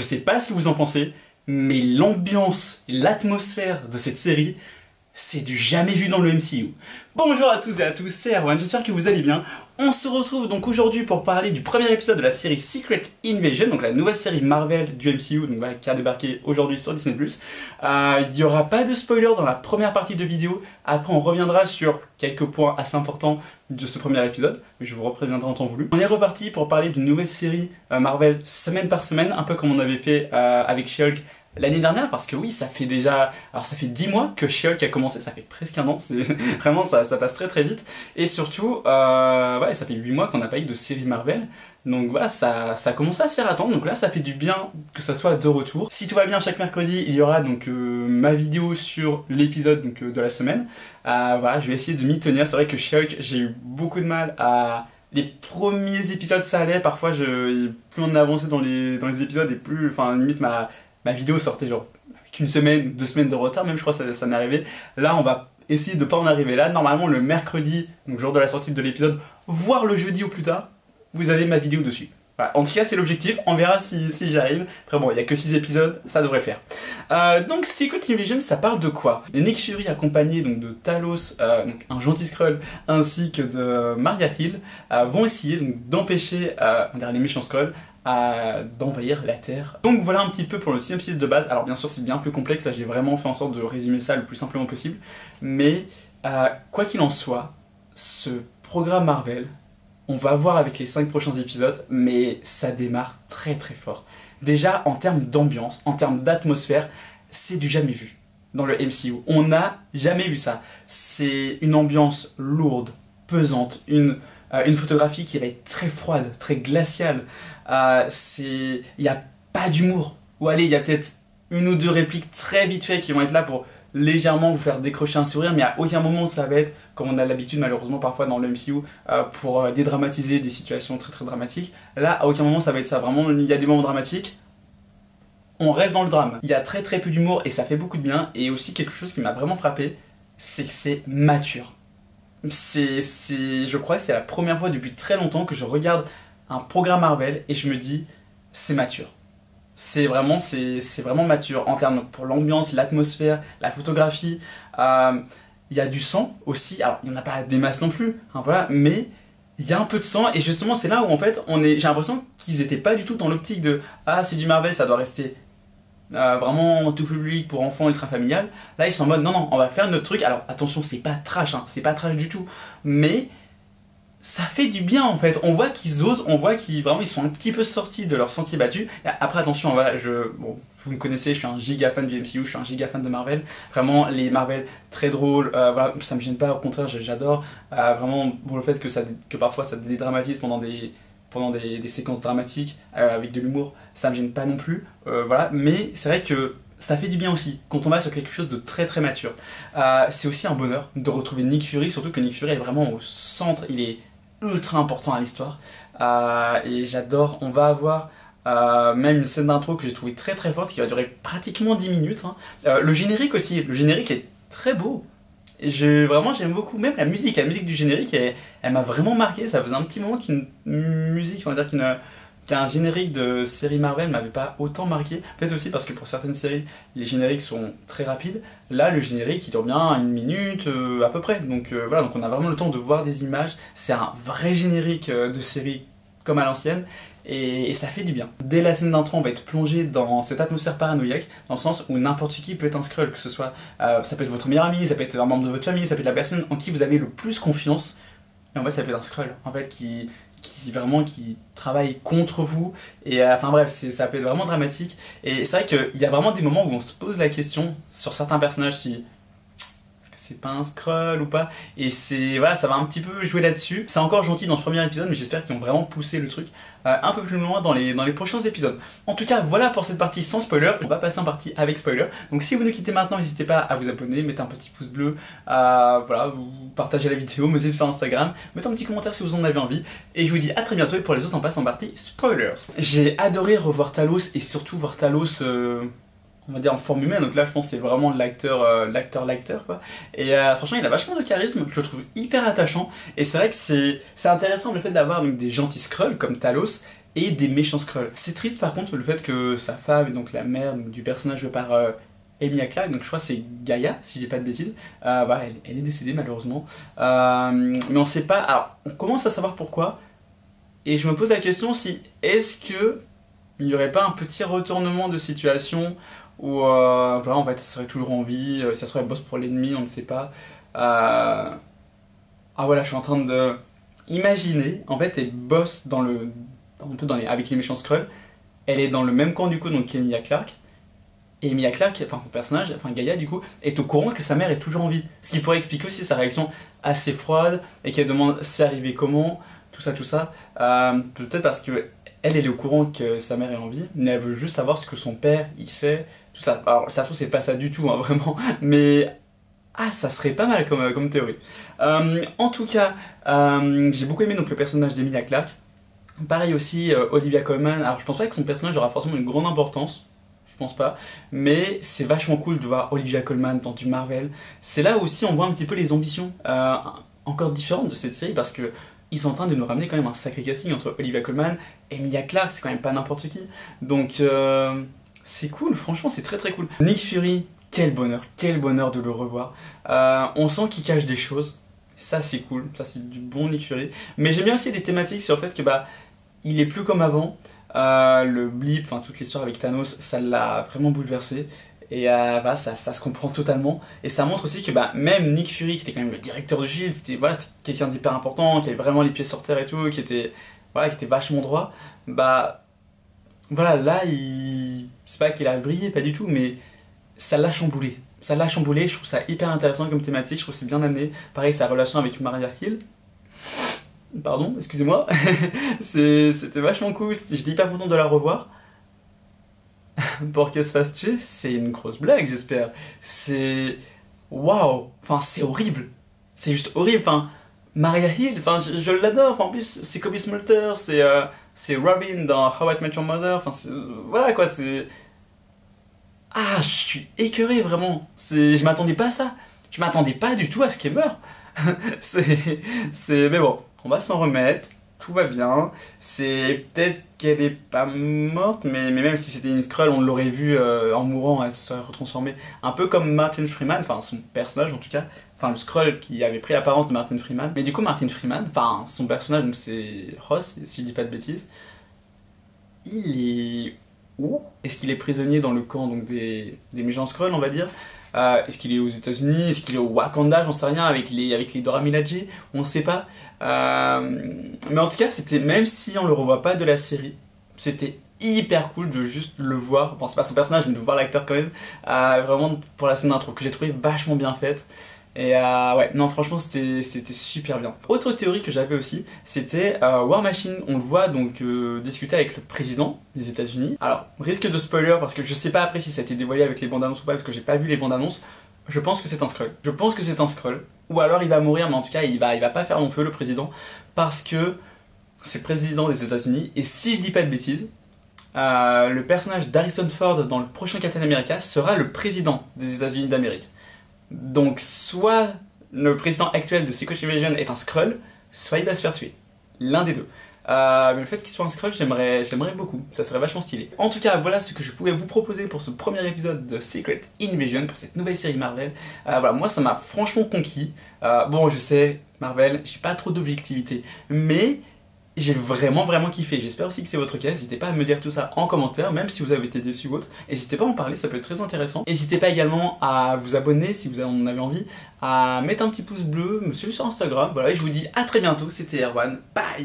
sais pas ce que vous en pensez, mais l'ambiance, l'atmosphère de cette série, c'est du jamais vu dans le MCU. Bonjour à tous et à tous, c'est Erwan, j'espère que vous allez bien. On se retrouve donc aujourd'hui pour parler du premier épisode de la série Secret Invasion, donc la nouvelle série Marvel du MCU, donc voilà, qui a débarqué aujourd'hui sur Disney+. Il n'y aura pas de spoiler dans la première partie de vidéo, après on reviendra sur quelques points assez importants de ce premier épisode, mais je vous repréviendrai en temps voulu. On est reparti pour parler d'une nouvelle série Marvel semaine par semaine, un peu comme on avait fait avec She-Hulk l'année dernière, parce que oui, ça fait déjà... Alors ça fait 10 mois que She-Hulk a commencé, ça fait presque un an, c'est vraiment ça passe très très vite. Et surtout, ouais, ça fait 8 mois qu'on n'a pas eu de série Marvel, donc voilà, ça a commencé à se faire attendre, donc là ça fait du bien que ça soit de retour. Si tout va bien, chaque mercredi, il y aura donc ma vidéo sur l'épisode de la semaine. Voilà, je vais essayer de m'y tenir, c'est vrai que She-Hulk, j'ai eu beaucoup de mal à... Les premiers épisodes ça allait, parfois plus on avançait dans les épisodes et plus, enfin limite ma vidéo sortait genre avec une semaine, 2 semaines de retard, même je crois que ça m'est arrivé. Là on va essayer de pas en arriver là. Normalement le mercredi, donc jour de la sortie de l'épisode, voire le jeudi au plus tard, vous avez ma vidéo dessus. Voilà. En tout cas c'est l'objectif, on verra si j'y arrive. Après bon, il n'y a que 6 épisodes, ça devrait le faire. Donc Secret Invasion, ça parle de quoi? Nick Fury accompagné donc, de Talos, donc, un gentil Skrull, ainsi que de Maria Hill, vont essayer d'empêcher les méchants Skrulls d'envahir la Terre. Donc voilà un petit peu pour le synopsis de base. Alors bien sûr c'est bien plus complexe, là j'ai vraiment fait en sorte de résumer ça le plus simplement possible. Mais quoi qu'il en soit, ce programme Marvel, on va voir avec les 5 prochains épisodes, mais ça démarre très très fort. Déjà en termes d'ambiance, en termes d'atmosphère, c'est du jamais vu dans le MCU. On n'a jamais vu ça. C'est une ambiance lourde, pesante, une photographie qui va être très froide, très glaciale. Il n'y a pas d'humour. Ou allez, il y a peut-être 1 ou 2 répliques très vite faites qui vont être là pour légèrement vous faire décrocher un sourire, mais à aucun moment ça va être, comme on a l'habitude malheureusement parfois dans le MCU, pour dédramatiser des situations très très dramatiques. Là, à aucun moment ça va être ça. Vraiment, il y a des moments dramatiques, on reste dans le drame. Il y a très très peu d'humour et ça fait beaucoup de bien. Et aussi quelque chose qui m'a vraiment frappé, c'est que c'est mature. Je crois que c'est la première fois depuis très longtemps que je regarde un programme Marvel et je me dis c'est mature. C'est vraiment mature en termes pour l'ambiance, l'atmosphère, la photographie. Il y a du sang aussi, alors il n'y en a pas des masses non plus, hein, voilà, mais il y a un peu de sang et justement c'est là où en fait j'ai l'impression qu'ils n'étaient pas du tout dans l'optique de ah c'est du Marvel, ça doit rester vraiment tout public pour enfants ultra familial. Là ils sont en mode non non on va faire notre truc. Alors attention c'est pas trash, hein, c'est pas trash du tout, mais ça fait du bien en fait. On voit qu'ils osent, on voit qu'ils sont un petit peu sortis de leur sentier battu. Après attention, voilà, bon, vous me connaissez, je suis un giga fan du MCU, je suis un giga fan de Marvel. Vraiment les Marvel très drôles, voilà, ça me gêne pas, au contraire j'adore. Vraiment pour le fait que parfois ça dédramatise pendant des séquences dramatiques avec de l'humour, ça me gêne pas non plus. Voilà, mais c'est vrai que ça fait du bien aussi, quand on va sur quelque chose de très très mature. C'est aussi un bonheur de retrouver Nick Fury, surtout que Nick Fury est vraiment au centre, il est ultra important à l'histoire. Et j'adore, on va avoir même une scène d'intro que j'ai trouvé très très forte, qui va durer pratiquement 10 minutes. Hein. Le générique aussi, le générique est très beau. Vraiment j'aime beaucoup, même la musique du générique, elle m'a vraiment marqué. Ça faisait un petit moment qu'une musique, on va dire qu'un générique de série Marvel m'avait pas autant marqué. Peut-être aussi parce que pour certaines séries, les génériques sont très rapides. Là, le générique, il dure bien 1 minute à peu près. Donc voilà, donc on a vraiment le temps de voir des images. C'est un vrai générique de série comme à l'ancienne. Et ça fait du bien. Dès la scène d'intro, on va être plongé dans cette atmosphère paranoïaque, dans le sens où n'importe qui peut être un Skrull, que ce soit, ça peut être votre meilleur ami, ça peut être un membre de votre famille, ça peut être la personne en qui vous avez le plus confiance. Et en fait, ça peut être un Skrull, en fait, qui travaille contre vous, et enfin bref, ça peut être vraiment dramatique. Et c'est vrai qu'il y a vraiment des moments où on se pose la question sur certains personnages si est-ce que c'est pas un Skrull ou pas, et voilà, ça va un petit peu jouer là-dessus. C'est encore gentil dans ce premier épisode, mais j'espère qu'ils ont vraiment poussé le truc un peu plus loin dans les prochains épisodes. En tout cas, voilà pour cette partie sans spoiler. On va passer en partie avec spoiler. Donc si vous nous quittez maintenant, n'hésitez pas à vous abonner, mettez un petit pouce bleu, voilà, vous partagez la vidéo, me suivez sur Instagram, mettez un petit commentaire si vous en avez envie. Et je vous dis à très bientôt, et pour les autres, on passe en partie spoilers. J'ai adoré revoir Talos, et surtout voir Talos on va dire en forme humaine, donc là je pense que c'est vraiment l'acteur quoi. Et franchement il a vachement de charisme, je le trouve hyper attachant, et c'est vrai que c'est intéressant le fait d'avoir des gentils Skrulls comme Talos, et des méchants Skrulls. C'est triste par contre le fait que sa femme, et donc la mère du personnage joué par Emilia Clarke, donc je crois que c'est Gaïa, si je dis pas de bêtises, voilà, elle est décédée malheureusement. Mais on sait pas, alors on commence à savoir pourquoi, et je me pose la question si, est-ce que il n'y aurait pas un petit retournement de situation où voilà, en fait, elle serait toujours en vie, ça serait boss pour l'ennemi, on ne sait pas. Ah voilà, je suis en train de imaginer, en fait, elle bosse avec les méchants Skrulls, elle est dans le même camp du coup, donc qu'Emilia Clarke, et Emilia Clarke, enfin son personnage, enfin Gaïa du coup, est au courant que sa mère est toujours en vie. Ce qui pourrait expliquer aussi sa réaction assez froide, et qu'elle demande c'est arrivé comment, tout ça, tout ça. Peut-être parce que elle est au courant que sa mère est en vie, mais elle veut juste savoir ce que son père, il sait, tout ça. Alors ça se trouve c'est pas ça du tout, hein, vraiment, mais ah, ça serait pas mal comme théorie. En tout cas, j'ai beaucoup aimé donc, le personnage d'Emilia Clarke. Pareil aussi, Olivia Colman. Alors je pense pas que son personnage aura forcément une grande importance, je pense pas, mais c'est vachement cool de voir Olivia Colman dans du Marvel. C'est là aussi on voit un petit peu les ambitions encore différentes de cette série, parce que ils sont en train de nous ramener quand même un sacré casting entre Olivia Colman et Emilia Clarke, c'est quand même pas n'importe qui. Donc c'est cool, franchement c'est très très cool. Nick Fury, quel bonheur de le revoir. On sent qu'il cache des choses, ça c'est cool, ça c'est du bon Nick Fury. Mais j'aime bien aussi les thématiques sur le fait que bah il est plus comme avant. Le blip, enfin toute l'histoire avec Thanos, ça l'a vraiment bouleversé. Et voilà, ça se comprend totalement. Et ça montre aussi que bah, même Nick Fury, qui était quand même le directeur du Shield, c'était voilà, quelqu'un d'hyper important, qui avait vraiment les pieds sur terre et tout, qui était vachement droit. Bah voilà, là, c'est pas qu'il a brillé, pas du tout, mais ça l'a chamboulé. Ça l'a chamboulé, je trouve ça hyper intéressant comme thématique, je trouve que c'est bien amené. Pareil, sa relation avec Maria Hill. Pardon, excusez-moi. C'était vachement cool, j'étais hyper content de la revoir. Pour qu'elle se fasse tuer, c'est une grosse blague, j'espère. C'est... Waouh. Enfin, c'est horrible. C'est juste horrible. Enfin, Maria Hill, enfin, je l'adore. Enfin, en plus, c'est Cobie Smulders, c'est Robin dans How I Met Your Mother. Enfin, voilà quoi, c'est... Ah, je suis écœuré, vraiment. Je m'attendais pas à ça. Je m'attendais pas du tout à ce qu'elle meure. Mais bon, on va s'en remettre. Tout va bien, c'est peut-être qu'elle est pas morte, mais même si c'était une Skrull, on l'aurait vu en mourant, elle se serait retransformée. Un peu comme Martin Freeman, enfin son personnage en tout cas, enfin le Skrull qui avait pris l'apparence de Martin Freeman. Mais du coup Martin Freeman, enfin son personnage, donc c'est Ross, si je dis pas de bêtises, il est où? Est-ce qu'il est prisonnier dans le camp donc, des méchants Skrulls, on va dire? Est-ce qu'il est aux États-Unis? Est-ce qu'il est au Wakanda? J'en sais rien, avec les Dora Milaje, on ne sait pas. Mais en tout cas, c'était, même si on le revoit pas de la série, c'était hyper cool de juste le voir. Bon, c'est pas son personnage, mais de voir l'acteur quand même. Vraiment pour la scène d'intro, que j'ai trouvé vachement bien faite. Et ouais, non, franchement, c'était super bien. Autre théorie que j'avais aussi, c'était War Machine. On le voit donc discuter avec le président des États-Unis. Alors, risque de spoiler, parce que je sais pas après si ça a été dévoilé avec les bandes annonces ou pas, parce que j'ai pas vu les bandes annonces. Je pense que c'est un Skrull. Je pense que c'est un Skrull. Ou alors il va mourir, mais en tout cas, il va pas faire long feu, le président, parce que c'est le président des États-Unis. Et si je dis pas de bêtises, le personnage d'Harrison Ford dans le prochain Captain America sera le président des États-Unis d'Amérique. Donc soit le président actuel de Secret Invasion est un Skrull, soit il va se faire tuer. L'un des deux. Mais le fait qu'il soit un Skrull, j'aimerais beaucoup. Ça serait vachement stylé. En tout cas, voilà ce que je pouvais vous proposer pour ce premier épisode de Secret Invasion, pour cette nouvelle série Marvel. Voilà, moi ça m'a franchement conquis. Bon, je sais, Marvel, j'ai pas trop d'objectivité, mais j'ai vraiment kiffé. J'espère aussi que c'est votre cas. N'hésitez pas à me dire tout ça en commentaire, même si vous avez été déçu ou autre. N'hésitez pas à en parler, ça peut être très intéressant. N'hésitez pas également à vous abonner si vous en avez envie, à mettre un petit pouce bleu, me suivre sur Instagram. Voilà, et je vous dis à très bientôt. C'était Erwan. Bye.